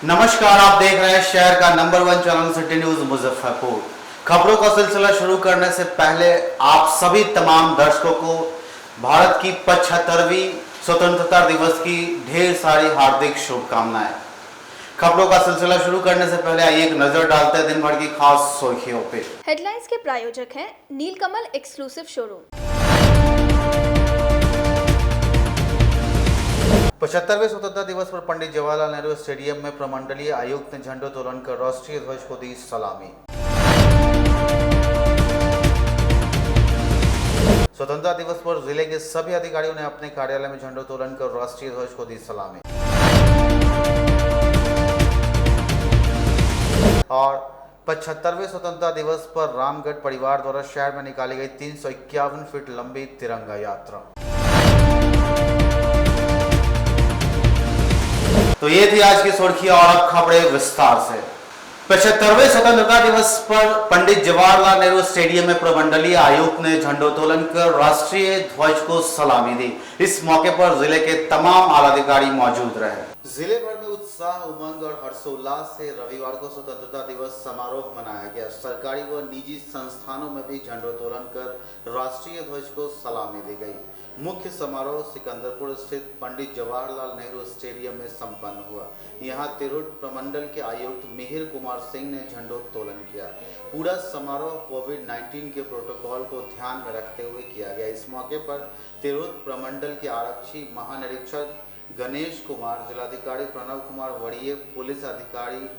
नमस्कार, आप देख रहे हैं शहर का number 1 channel city news Muzaffarpur. खबरों का सिलसिला शुरू करने से पहले आप सभी तमाम दर्शकों को भारत की 75वीं स्वतंत्रता दिवस की ढेर सारी हार्दिक शुभकामनाएं। खबरों का सिलसिला शुरू करने से पहले आइए एक नजर डालते हैं दिन भर की खास सुर्खियों पे। हेडलाइंस के प्रायोजक हैं नीलकमल एक्सक्लूसिव शोरूम। 75वें स्वतंत्रता दिवस पर पंडित जवाहरलाल नेहरू स्टेडियम में प्रमंडलीय आयुक्त ने झंडोत्तोलन कर राष्ट्रीय ध्वज को दी सलामी। स्वतंत्रता दिवस पर जिले के सभी अधिकारियों ने अपने कार्यालय में झंडोत्तोलन कर राष्ट्रीय ध्वज को दी सलामी। और 75वें स्वतंत्रता दिवस पर रामगढ़ परिवार द्वारा शहर में निकाली गई 351 फीट लंबी तिरंगा यात्रा। तो ये थी आज की सुर्खियां और अब खबरें विस्तार से। 75वें स्वतंत्रता दिवस पर पंडित जवाहरलाल नेहरू स्टेडियम में प्रमंडलीय आयुक्त ने झंडोत्तोलन कर राष्ट्रीय ध्वज को सलामी दी। इस मौके पर जिले के तमाम आलाधिकारी मौजूद रहे। जिले भर में उत्साह, उमंग और हर्षोल्लास से रविवार को स्वतंत्रता दिवस समारोह मनाया गया। सरकारी व निजी संस्थानों में भी झंडोत्तोलन कर राष्ट्रीय ध्वज को सलामी दी गई। मुख्य समारोह सिकंदरपुर स्थित पंडित जवाहरलाल नेहरू स्टेडियम में संपन्न हुआ। यहां तिरहुत प्रमंडल के आयुक्त मिहिर कुमार सिंह ने झंडोत्तोलन किया। पूरा समारोह कोविड-19 के प्रोटोकॉल को ध्यान में रखते हुए किया गया। इस मौके पर तिरहुत प्रमंडल के आरक्षी महानिरीक्षक गणेश कुमार, जिलाधिकारी प्रणव कुमार, वरीय पुलिस अधिकारी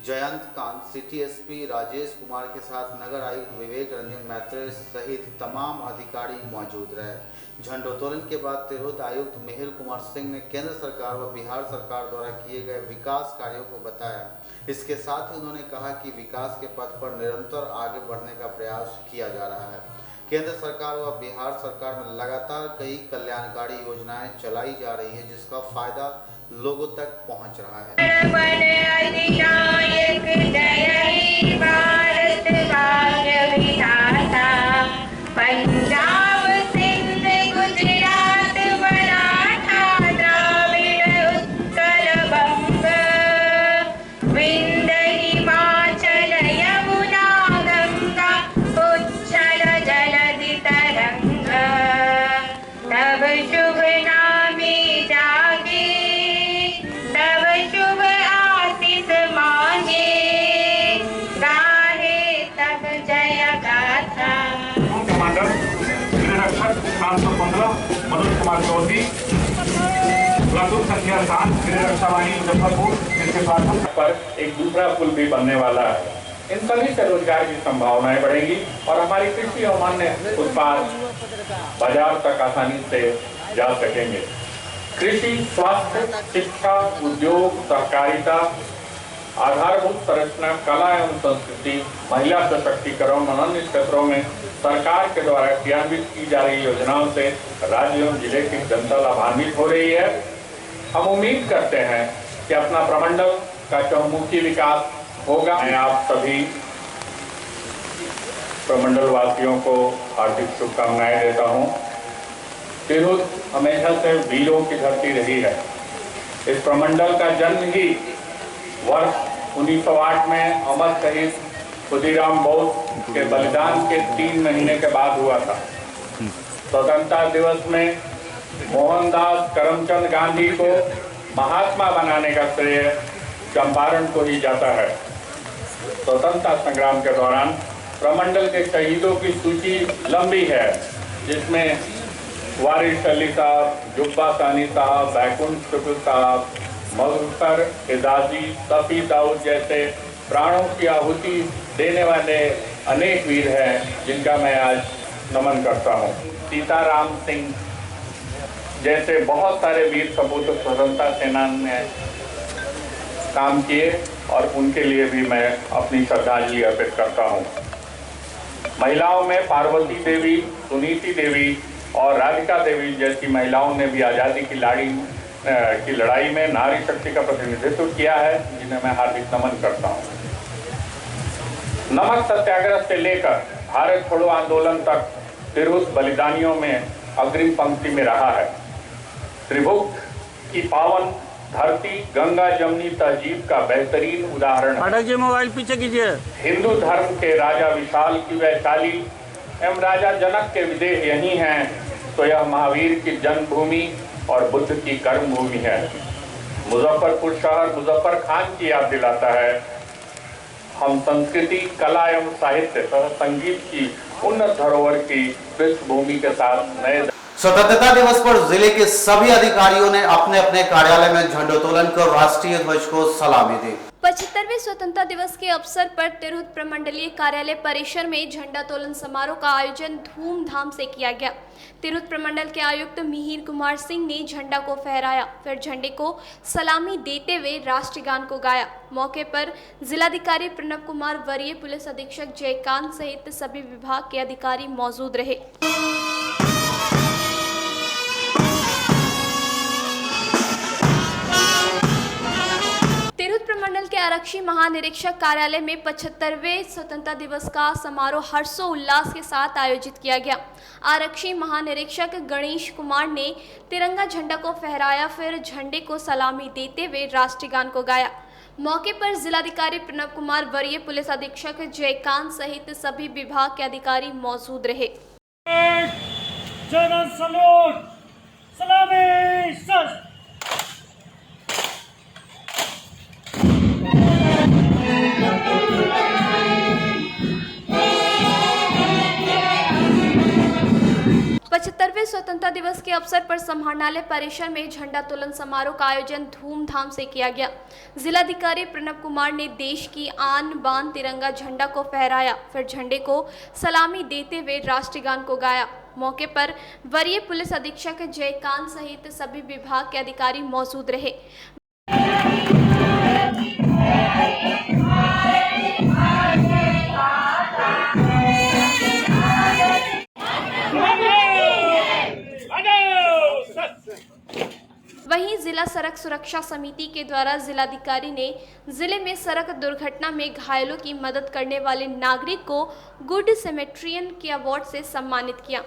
जयंत कांत, सिटी एसपी राजेश कुमार के साथ नगर आयुक्त विवेक रंजन मैत्रेय सहित तमाम अधिकारी मौजूद रहे। झंडोत्तोलन के बाद तिरहुत आयुक्त मिहिर कुमार सिंह ने केंद्र सरकार व बिहार सरकार द्वारा किए गए विकास कार्यों को बताया। इसके साथ ही उन्होंने कहा कि विकास के पथ पर निरंतर आगे बढ़ने का प्रयास किया जा रहा है। केंद्र सरकार व बिहार सरकार में लगातार कई कल्याणकारी योजनाएं चलाई जा रही है, जिसका फायदा लोगों तक पहुंच रहा है। मनोज कुमार चौधरी, प्लाटून संख्या 7, रक्षावाणी मुजफ्फरपुर, जिसके पर एक दूसरा पुल भी बनने वाला है। इन सभी से रोजगार की संभावनाएं बढ़ेंगी और हमारी कृषि और अन्य उत्पाद बाजार तक आसानी से जा सकेंगे। कृषि, स्वास्थ्य, शिक्षा, उद्योग, सहकारिता, आधारभूत संरचना, कला एवं संस्कृति, महिला सशक्तिकरण और अन्य क्षेत्रों में सरकार के द्वारा क्रियान्वित की जा रही योजनाओं से राज्य एवं जिले की जनता लाभान्वित हो रही है। हम उम्मीद करते हैं कि अपना प्रमंडल का चहुमुखी विकास होगा। मैं आप सभी प्रमंडल वासियों को हार्दिक शुभकामनाएं देता हूं। तिरहुत हमेशा से वीरों की धरती रही है। इस प्रमंडल का जन्म ही वर्ष 1908 में अमर शहीद खुदीराम बोस के बलिदान के 3 महीने के बाद हुआ था। स्वतंत्रता दिवस में मोहनदास करमचंद गांधी को महात्मा बनाने का श्रेय चंपारण को ही जाता है। स्वतंत्रता संग्राम के दौरान प्रमंडल के शहीदों की सूची लंबी है, जिसमें वारिस अली साहब, जुब्बा सानी साहब, बैकुंठ शुक्ल साहब, मजहर एजाजी, सफी दाऊद जैसे प्राणों की आहुति देने वाले अनेक वीर हैं, जिनका मैं आज नमन करता हूं। सीताराम सिंह जैसे बहुत सारे वीर सपूत स्वतंत्रता सेनानी ने काम किए और उनके लिए भी मैं अपनी श्रद्धांजलि अर्पित करता हूं। महिलाओं में पार्वती देवी, सुनीति देवी और राधिका देवी जैसी महिलाओं ने भी आज़ादी की लड़ाई में नारी शक्ति का प्रतिनिधित्व किया है, जिन्हें मैं हार्दिक नमन करता हूं। नमक सत्याग्रह से लेकर भारत छोड़ो आंदोलन तक तिरहुत बलिदानियों में अग्रिम पंक्ति में रहा है। त्रिभुवन की पावन धरती गंगा जमुनी तहजीब का बेहतरीन उदाहरण है। अटक जी, मोबाइल पीछे कीजिए। हिंदू धर्म के राजा विशाल की वैशाली एवं राजा जनक के विदेह यही हैं, तो यह महावीर की जन्मभूमि और बुद्ध की कर्मभूमि है। मुजफ्फरपुर शहर मुजफ्फर खान की याद दिलाता है। हम संस्कृति, कला एवं साहित्य तथा संगीत की उन्नत धरोहर की पृष्ठभूमि के साथ नए स्वतंत्रता दिवस पर जिले के सभी अधिकारियों ने अपने अपने कार्यालय में झंडोत्तोलन कर राष्ट्रीय ध्वज को सलामी दी। 75वें स्वतंत्रता दिवस के अवसर पर तिरहुत प्रमंडलीय कार्यालय परिसर में झंडोत्तोलन समारोह का आयोजन धूमधाम से किया गया। तिरहुत प्रमंडल के आयुक्त मिहिर कुमार सिंह ने झंडा को फहराया, फिर झंडे को सलामी देते हुए राष्ट्रगान को गाया। मौके पर जिलाधिकारी प्रणव कुमार, वरीय पुलिस अधीक्षक जयकांत सहित सभी विभाग के अधिकारी मौजूद रहे। तिरहुत प्रमंडल के आरक्षी महानिरीक्षक कार्यालय में 75वें स्वतंत्रता दिवस का समारोह हर्षोल्लास के साथ आयोजित किया गया। आरक्षी महानिरीक्षक गणेश कुमार ने तिरंगा झंडा को फहराया, फिर झंडे को सलामी देते हुए राष्ट्रगान को गाया। मौके पर जिलाधिकारी प्रणव कुमार, वरीय पुलिस अधीक्षक जयकांत सहित सभी विभाग के अधिकारी मौजूद रहे। स्वतंत्रता दिवस के अवसर पर समाहरणालय परिसर में झंडोत्तोलन समारोह का आयोजन धूमधाम से किया गया। जिलाधिकारी प्रणव कुमार ने देश की आन बान तिरंगा झंडा को फहराया, फिर झंडे को सलामी देते हुए राष्ट्रगान को गाया। मौके पर वरीय पुलिस अधीक्षक जयकांत सहित सभी विभाग के अधिकारी मौजूद रहे। वहीं जिला सड़क सुरक्षा समिति के द्वारा जिलाधिकारी ने जिले में सड़क दुर्घटना में घायलों की मदद करने वाले नागरिक को गुड सेमेट्रियन के अवार्ड से सम्मानित किया।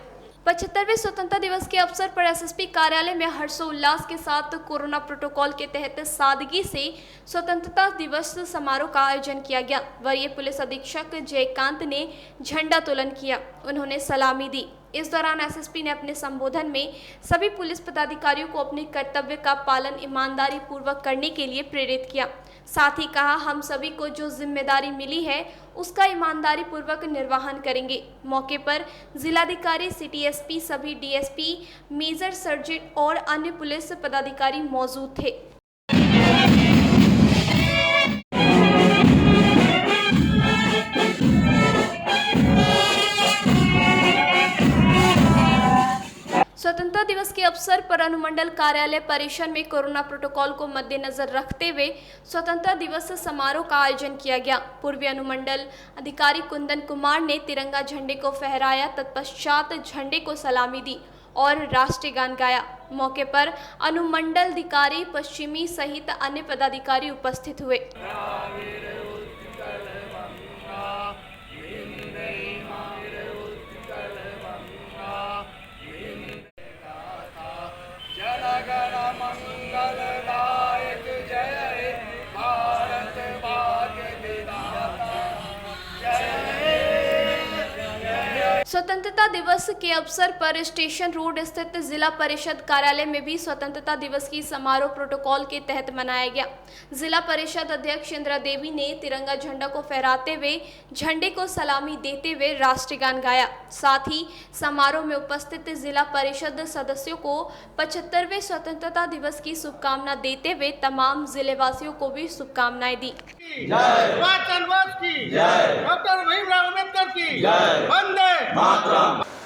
75वें स्वतंत्रता दिवस के अवसर पर एसएसपी कार्यालय में हर्षोल्लास के साथ कोरोना प्रोटोकॉल के तहत सादगी से स्वतंत्रता दिवस समारोह का आयोजन किया गया। वरीय पुलिस अधीक्षक जयकांत ने झंडोत्तोलन किया, उन्होंने सलामी दी। इस दौरान एसएसपी ने अपने संबोधन में सभी पुलिस पदाधिकारियों को अपने कर्तव्य का पालन ईमानदारी पूर्वक करने के लिए प्रेरित किया। साथ ही कहा, हम सभी को जो जिम्मेदारी मिली है उसका ईमानदारी पूर्वक निर्वहन करेंगे। मौके पर जिलाधिकारी, सिटी एसपी, सभी डीएसपी, मेजर सर्जेंट और अन्य पुलिस पदाधिकारी मौजूद थे। स्वतंत्रता दिवस के अवसर पर अनुमंडल कार्यालय परिसर में कोरोना प्रोटोकॉल को मद्देनजर रखते हुए स्वतंत्रता दिवस समारोह का आयोजन किया गया। पूर्वी अनुमंडल अधिकारी कुंदन कुमार ने तिरंगा झंडे को फहराया, तत्पश्चात झंडे को सलामी दी और राष्ट्रगान गाया। मौके पर अनुमंडल अधिकारी पश्चिमी सहित अन्य पदाधिकारी उपस्थित हुए। स्वतंत्रता दिवस के अवसर पर स्टेशन रोड स्थित जिला परिषद कार्यालय में भी स्वतंत्रता दिवस की समारोह प्रोटोकॉल के तहत मनाया गया। जिला परिषद अध्यक्ष इंदिरा देवी ने तिरंगा झंडा को फहराते हुए झंडे को सलामी देते हुए राष्ट्रगान गाया। साथ ही समारोह में उपस्थित जिला परिषद सदस्यों को 75वें स्वतंत्रता दिवस की शुभकामना देते हुए तमाम जिलेवासियों को भी शुभकामनाएं दी।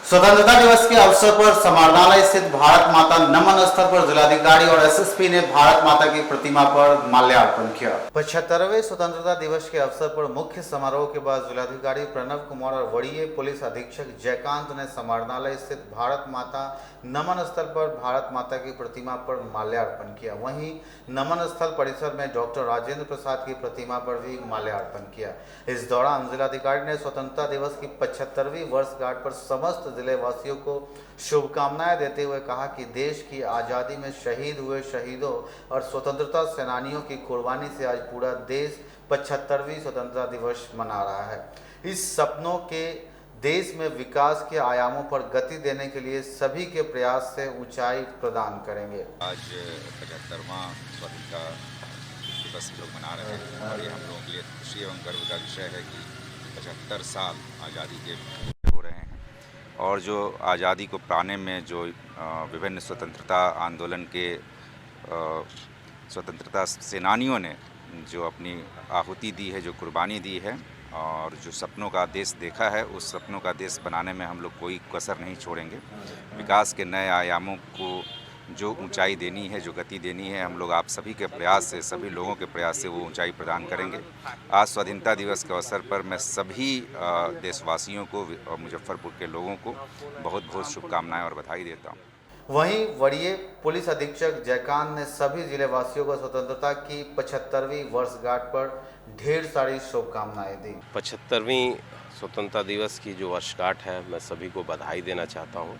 स्वतंत्रता दिवस के अवसर पर समाहरणालय स्थित भारत माता नमन स्थल पर जिलाधिकारी और एसएसपी ने भारत माता की प्रतिमा पर माल्यार्पण किया। 75वें स्वतंत्रता दिवस के अवसर पर मुख्य समारोह के बाद जिलाधिकारी प्रणव कुमार और वरीय पुलिस अधीक्षक जयकांत ने समाहरणालय स्थित भारत माता नमन स्थल पर भारत माता की प्रतिमा पर माल्यार्पण किया। वहीं नमन स्थल परिसर में डॉक्टर राजेंद्र प्रसाद की प्रतिमा पर भी माल्यार्पण किया। इस दौरान जिलाधिकारी ने स्वतंत्रता दिवस की 75वीं वर्षगांठ पर समस्त जिले वासियों को शुभकामनाएं देते हुए कहा कि देश की आज़ादी में शहीद हुए शहीदों और स्वतंत्रता सेनानियों की कुर्बानी से आज पूरा देश 75वीं स्वतंत्रता दिवस मना रहा है। इस सपनों के देश में विकास के आयामों पर गति देने के लिए सभी के प्रयास से ऊंचाई प्रदान करेंगे। आज 75वां स्वतंत्रता दिवस लोग मना रहे हैं और ये हम लोगों के लिए खुशी एवं गर्व का विषय है कि 75 साल आज़ादी के हो रहे हैं और जो आज़ादी को पाने में जो विभिन्न स्वतंत्रता आंदोलन के स्वतंत्रता सेनानियों ने जो अपनी आहुति दी है, जो कुर्बानी दी है और जो सपनों का देश देखा है, उस सपनों का देश बनाने में हम लोग कोई कसर नहीं छोड़ेंगे। विकास के नए आयामों को जो ऊंचाई देनी है, जो गति देनी है, हम लोग आप सभी के प्रयास से, सभी लोगों के प्रयास से वो ऊंचाई प्रदान करेंगे। आज स्वाधीनता दिवस के अवसर पर मैं सभी देशवासियों को और मुजफ्फरपुर के लोगों को बहुत बहुत शुभकामनाएं और बधाई देता हूँ। वहीं वरीय पुलिस अधीक्षक जयकांत ने सभी जिले वासियों को स्वतंत्रता की 75वीं वर्षगांठ पर ढेर सारी शुभकामनाएं दी। 75वीं स्वतंत्रता दिवस की जो वर्षगांठ है, मैं सभी को बधाई देना चाहता हूं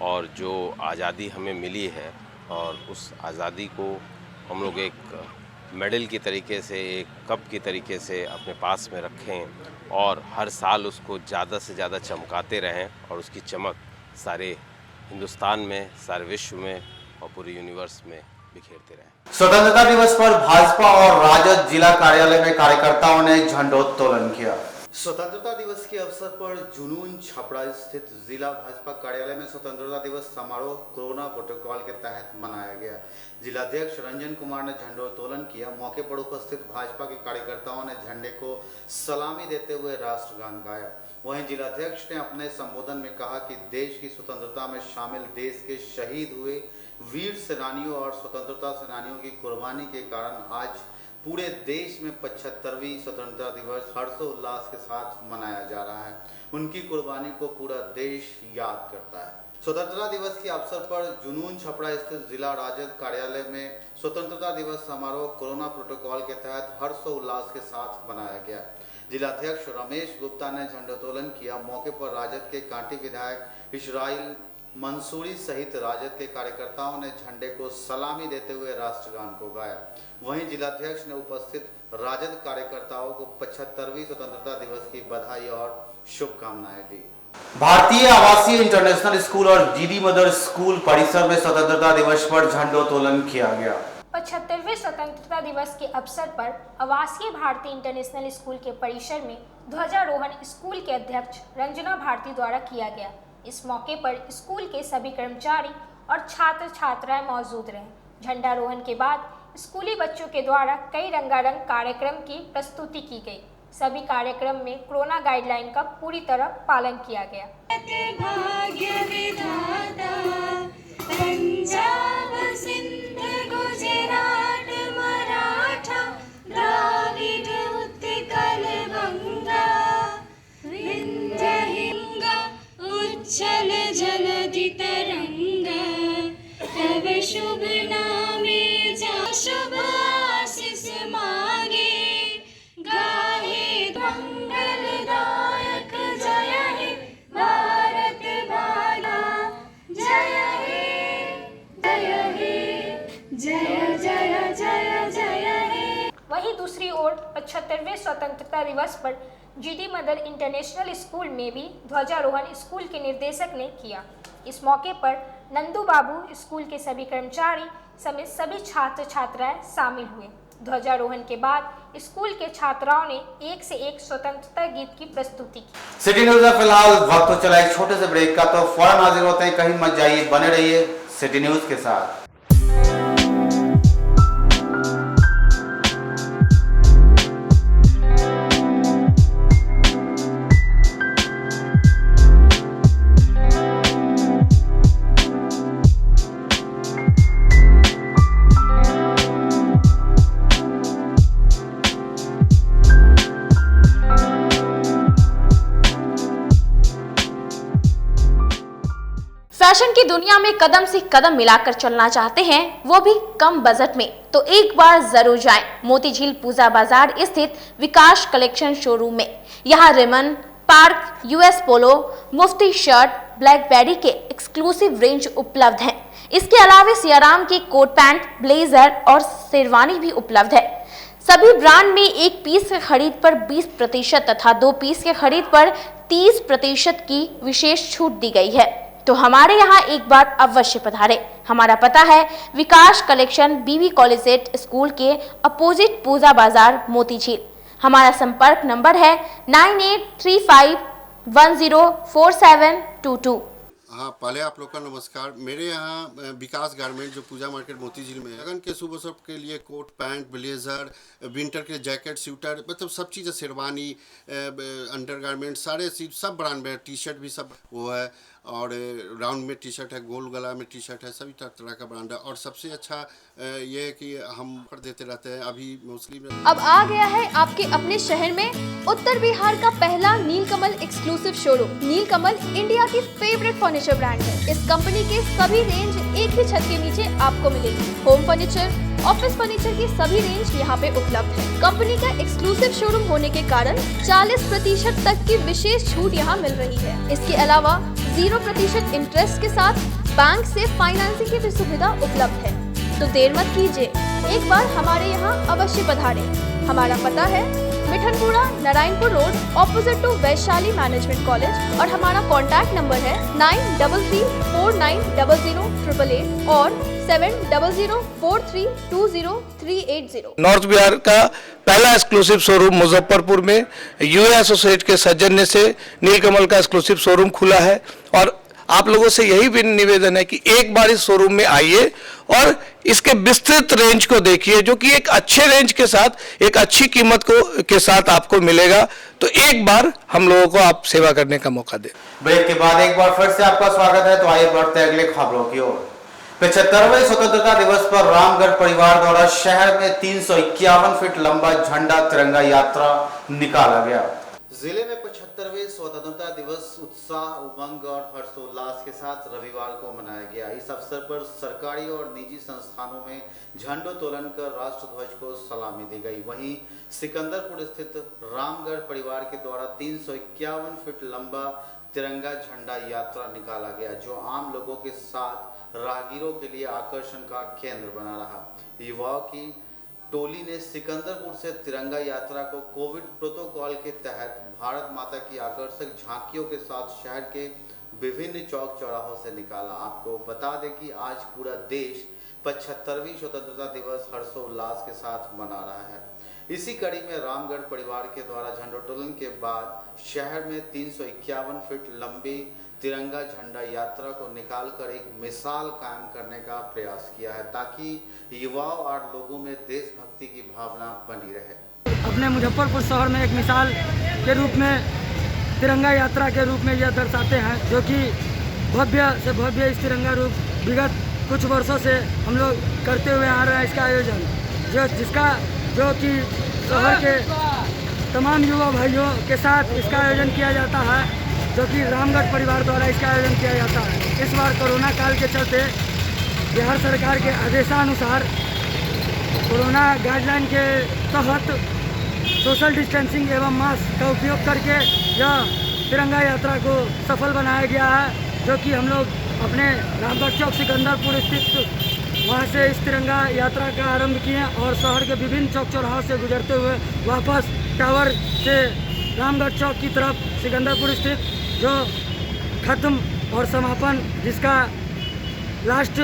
और जो आज़ादी हमें मिली है और उस आज़ादी को हम लोग एक मेडल की तरीके से, एक कप की तरीके से अपने पास में रखें और हर साल उसको ज़्यादा से ज़्यादा चमकाते रहें और उसकी चमक सारे हिंदुस्तान में, सारे विश्व में और पूरे यूनिवर्स में बिखेरते रहें। स्वतंत्रता दिवस पर भाजपा और राजद जिला कार्यालय में कार्यकर्ताओं ने झंडोत्तोलन किया। स्वतंत्रता दिवस के अवसर पर जुनून छपरा स्थित जिला भाजपा कार्यालय में स्वतंत्रता दिवस समारोह कोरोना प्रोटोकॉल के तहत मनाया गया। जिलाध्यक्ष रंजन कुमार ने झंडोत्तोलन किया। मौके पर उपस्थित भाजपा के कार्यकर्ताओं ने झंडे को सलामी देते हुए राष्ट्रगान गाया। वहीं जिलाध्यक्ष ने अपने संबोधन में कहा कि देश की स्वतंत्रता में शामिल देश के शहीद हुए वीर सेनानियों और स्वतंत्रता सेनानियों की कुर्बानी के कारण आज पूरे देश में 75वीं स्वतंत्रता दिवस हर्षोल्लास के साथ मनाया जा रहा है। उनकी कुर्बानी को पूरा देश याद करता है। स्वतंत्रता दिवस के अवसर पर जुनून छपरा स्थित जिला राजद कार्यालय में स्वतंत्रता दिवस समारोह कोरोना प्रोटोकॉल के तहत हर्षोल्लास के साथ मनाया गया। जिलाध्यक्ष रमेश गुप्ता ने झंडोत्तोलन किया। मौके पर राजद के कांटी विधायक इस्राइल मंसूरी सहित राजद के कार्यकर्ताओं ने झंडे को सलामी देते हुए राष्ट्रगान को गाया। वहीं जिलाध्यक्ष ने उपस्थित राजद कार्यकर्ताओं को 75वीं स्वतंत्रता दिवस की बधाई और शुभकामनाएं दी। भारतीय आवासीय इंटरनेशनल स्कूल और जीडी मदर स्कूल परिसर में स्वतंत्रता दिवस पर झंडोत्तोलन किया गया। 75वें स्वतंत्रता दिवस के अवसर पर आवासीय भारतीय इंटरनेशनल स्कूल के परिसर में ध्वजारोहण स्कूल के अध्यक्ष रंजना भारती द्वारा किया गया। इस मौके पर स्कूल के सभी कर्मचारी और छात्र छात्राएं मौजूद रहे। झंडारोहण के बाद स्कूली बच्चों के द्वारा कई रंगारंग कार्यक्रम की प्रस्तुति की गई। सभी कार्यक्रम में कोरोना गाइडलाइन का पूरी तरह पालन किया गया। भाग्य विधाता पंजाब सिंध गुजरात मराठा द्राविड उत्कल गंगा विंध्य हिंगा उच्छल जलधि तरंगा तब शुभ नामे जा शुभ आशीष मांगे गाहे मंगलदायक जय हे भारत भाला जय हे जय हे जय जय जय जय हे। वहीं दूसरी ओर 75वें स्वतंत्रता दिवस पर जीडी मदर इंटरनेशनल स्कूल में भी ध्वजारोहण स्कूल के निर्देशक ने किया। इस मौके पर नंदू बाबू स्कूल के सभी कर्मचारी समेत सभी छात्र छात्राएं शामिल हुए। ध्वजारोहण के बाद स्कूल के छात्राओं ने एक से एक स्वतंत्रता गीत की प्रस्तुति की। सिटी न्यूज में फिलहाल वक्त तो चला एक छोटे से ब्रेक का, तो फौरन हाजिर होते हैं। कहीं मत जाइए, बने रहिए सिटी न्यूज के साथ। फैशन की दुनिया में कदम से कदम मिलाकर चलना चाहते हैं, वो भी कम बजट में, तो एक बार जरूर जाएं मोती झील पूजा बाजार स्थित विकास कलेक्शन शोरूम में। यहाँ रिमन, पार्क, यूएस पोलो, मुफ्ती शर्ट, ब्लैकबेरी के एक्सक्लूसिव रेंज उपलब्ध हैं। इसके अलावा सियाराम के कोट पैंट, ब्लेजर और शेरवानी भी उपलब्ध है। सभी ब्रांड में 1 पीस के खरीद पर 20% तथा 2 पीस के खरीद पर 30% की विशेष छूट दी गई है। तो हमारे यहाँ एक बार अवश्य पधारें। हमारा पता है विकास कलेक्शन, बीवी कॉलेज स्कूल के अपोजिट पूजा बाजार, मोतीझील। हमारा संपर्क नंबर है 9835104722। हाँ, पहले आप लोग का नमस्कार। मेरे यहाँ विकास गारमेंट जो पूजा मार्केट मोतीझील में है, लगन के शुभ अवसर के लिए कोट पैंट, ब्लेजर, विंटर के जैकेट, स्वेटर, मतलब सब चीज़, शेरवानी, अंडर गारमेंट, सारे चीज सब ब्रांड में, टी शर्ट भी सब वो है, और राउंड में टी शर्ट है, गोल गला में टी शर्ट है, सभी तरह का ब्रांड है। और सबसे अच्छा ये है कि हम ऑफर देते रहते हैं। अभी मोस्टली अब आ गया है आपके अपने शहर में उत्तर बिहार का पहला नीलकमल एक्सक्लूसिव शोरूम। नीलकमल इंडिया की फेवरेट फर्नीचर ब्रांड है। इस कंपनी के सभी रेंज एक ही छत के नीचे आपको मिलेगी। होम फर्नीचर, ऑफिस फर्नीचर की सभी रेंज यहाँ पे उपलब्ध है। कंपनी का एक्सक्लूसिव शोरूम होने के कारण 40% तक की विशेष छूट यहाँ मिल रही है। इसके अलावा 0% इंटरेस्ट के साथ बैंक से फाइनेंसिंग की भी सुविधा उपलब्ध है। तो देर मत कीजिए, एक बार हमारे यहाँ अवश्य पधारें। हमारा पता है Mithanpura, Narayanpur road, opposite to Vaishali management college, और हमारा कॉन्टैक्ट नंबर है 9334900888 और 7004320380। नॉर्थ बिहार का पहला एक्सक्लूसिव शोरूम मुजफ्फरपुर में यूए एसोसिएट के सौजन्य से नीलकमल का एक्सक्लूसिव शोरूम खुला है। और आप लोगों से यही भी निवेदन है कि एक बार इस शोरूम में आइए और इसके विस्तृत रेंज को देखिए, जो कि एक अच्छे रेंज के साथ, एक अच्छी कीमत के साथ आपको मिलेगा। तो एक बार हम लोगों को आप सेवा करने का मौका दें। ब्रेक के बाद एक बार फिर से आपका स्वागत है। तो आइए बढ़ते हैं अगले खबरों की ओर। 75वें स्वतंत्रता दिवस पर रामगढ़ परिवार द्वारा शहर में 351 फीट लंबा झंडा तिरंगा यात्रा निकाला गया। जिले में 75वें स्वतंत्रता दिवस उत्साह, उमंग और हर्षोल्लास के साथ रविवार को मनाया गया। इस अवसर पर सरकारी और निजी संस्थानों में झंडोत्तोलन कर राष्ट्रध्वज को सलामी दी गई। वहीं सिकंदरपुर स्थित रामगढ़ परिवार के द्वारा 351 फीट लंबा तिरंगा झंडा यात्रा निकाला गया, जो आम लोगों के साथ राहगीरों के लिए आकर्षण का केंद्र बना रहा। युवाओं की टोली ने सिकंदरपुर से तिरंगा यात्रा को कोविड प्रोटोकॉल के तहत भारत माता की आकर्षक झांकियों के साथ शहर के विभिन्न चौक चौराहों से निकाला। आपको बता दें कि आज पूरा देश 75वीं स्वतंत्रता दिवस हर्षोल्लास के साथ मना रहा है। इसी कड़ी में रामगढ़ परिवार के द्वारा झंडोत्तोलन के बाद शहर में 351 फीट लंबी तिरंगा झंडा यात्रा को निकालकर एक मिसाल कायम करने का प्रयास किया है, ताकि युवाओं और लोगों में देशभक्ति की भावना बनी रहे। अपने मुजफ्फरपुर शहर में एक मिसाल के रूप में तिरंगा यात्रा के रूप में यह दर्शाते हैं, जो कि भव्य से भव्य इस तिरंगा रूप विगत कुछ वर्षों से हम लोग करते हुए आ रहे हैं। इसका आयोजन जो कि शहर के तमाम युवा भाइयों के साथ इसका आयोजन किया जाता है, जो कि रामगढ़ परिवार द्वारा इसका आयोजन किया जाता है। इस बार कोरोना काल के चलते बिहार सरकार के आदेशानुसार कोरोना गाइडलाइन के तहत सोशल डिस्टेंसिंग एवं मास्क का उपयोग करके यह तिरंगा यात्रा को सफल बनाया गया है, जो कि हम लोग अपने रामगढ़ चौक सिकंदरपुर स्थित वहाँ से इस तिरंगा यात्रा का आरंभ किए और शहर के विभिन्न चौक चौराहों से गुजरते हुए वापस टावर से रामगढ़ चौक की तरफ सिकंदरपुर स्थित जो खत्म और समापन, जिसका लास्ट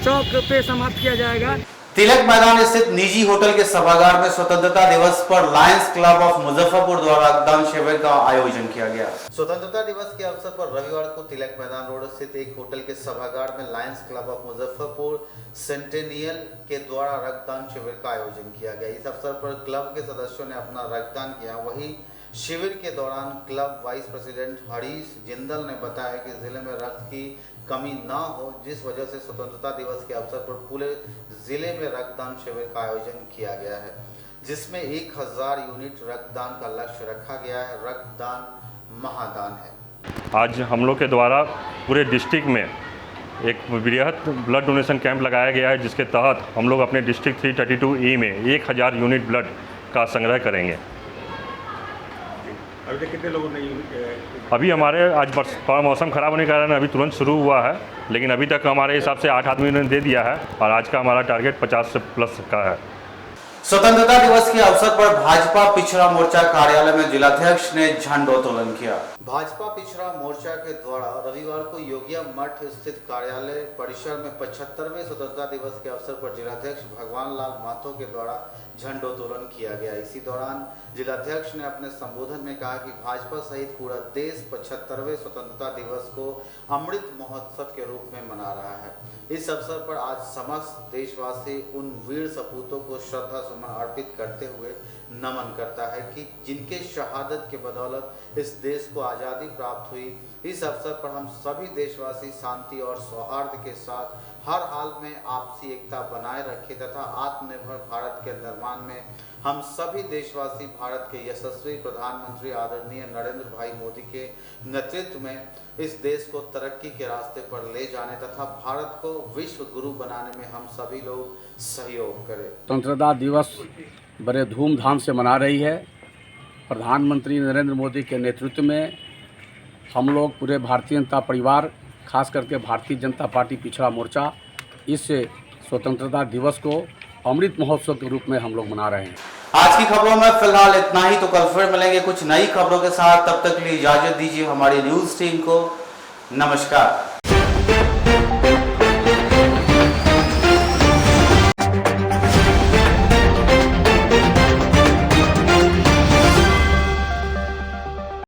चौक पे समाप्त किया जाएगा। तिलक मैदान स्थित निजी होटल के सभागार में स्वतंत्रता दिवस पर लायंस क्लब ऑफ मुजफ्फरपुर द्वारा रक्तदान शिविर का आयोजन किया गया। स्वतंत्रता दिवस के अवसर पर रविवार को तिलक मैदान रोड स्थित एक होटल के सभागार में Lions club of Muzaffarpur centennial के द्वारा रक्तदान शिविर का आयोजन किया गया। इस अवसर पर क्लब के सदस्यों ने अपना रक्तदान किया। वहीं शिविर के दौरान club vice president Harish Jindal ने बताया कि जिले में रक्त की कमी न हो, जिस वजह से स्वतंत्रता दिवस के अवसर पर पूरे जिले में रक्तदान शिविर का आयोजन किया गया है, जिसमें 1000 यूनिट रक्तदान का लक्ष्य रखा गया है। रक्तदान महादान है। आज हम लोग के द्वारा पूरे डिस्ट्रिक्ट में एक बृहद ब्लड डोनेशन कैंप लगाया गया है, जिसके तहत हम लोग अपने डिस्ट्रिक्ट 332E में 1000 यूनिट ब्लड का संग्रह करेंगे। अभी तक कितने लोगों ने अभी हमारे आज थोड़ा मौसम ख़राब होने के कारण अभी तुरंत शुरू हुआ है, लेकिन अभी तक हमारे हिसाब से 8 आदमी ने दे दिया है और आज का हमारा टारगेट 50 से प्लस का है। स्वतंत्रता दिवस के अवसर पर भाजपा पिछड़ा मोर्चा कार्यालय में जिलाध्यक्ष ने झंडोत्तोलन किया। भाजपा पिछड़ा मोर्चा के द्वारा रविवार को योगिया मठ स्थित कार्यालय परिसर में 75वें स्वतंत्रता दिवस के अवसर पर जिलाध्यक्ष भगवान लाल महतो के द्वारा झंडोत्तोलन किया गया। इसी दौरान जिलाध्यक्ष ने अपने संबोधन में कहा कि भाजपा सहित पूरा देश 75वें स्वतंत्रता दिवस को अमृत महोत्सव के रूप में मना रहा है। इस अवसर पर आज समस्त देशवासी उन वीर सपूतों को श्रद्धा सुमन अर्पित करते हुए नमन करता है कि जिनके शहादत के बदौलत इस देश को आज़ादी प्राप्त हुई। इस अवसर पर हम सभी देशवासी शांति और सौहार्द के साथ हर हाल में आपसी एकता बनाए रखें तथा आत्मनिर्भर भारत के निर्माण में हम सभी देशवासी भारत के यशस्वी प्रधानमंत्री आदरणीय नरेंद्र भाई मोदी के नेतृत्व में इस देश को तरक्की के रास्ते पर ले जाने तथा भारत को विश्व गुरु बनाने में हम सभी लोग सहयोग करें। स्वतंत्रता दिवस बड़े धूमधाम से मना रही है। प्रधानमंत्री नरेंद्र मोदी के नेतृत्व में हम लोग पूरे भारतीय जनता परिवार, खास करके भारतीय जनता पार्टी पिछड़ा मोर्चा, इस स्वतंत्रता दिवस को अमृत महोत्सव के रूप में हम लोग मना रहे हैं। आज की खबरों में फिलहाल इतना ही, तो कल फिर मिलेंगे कुछ नई खबरों के साथ। तब तक के लिए इजाजत दीजिए हमारी न्यूज़ टीम को। नमस्कार।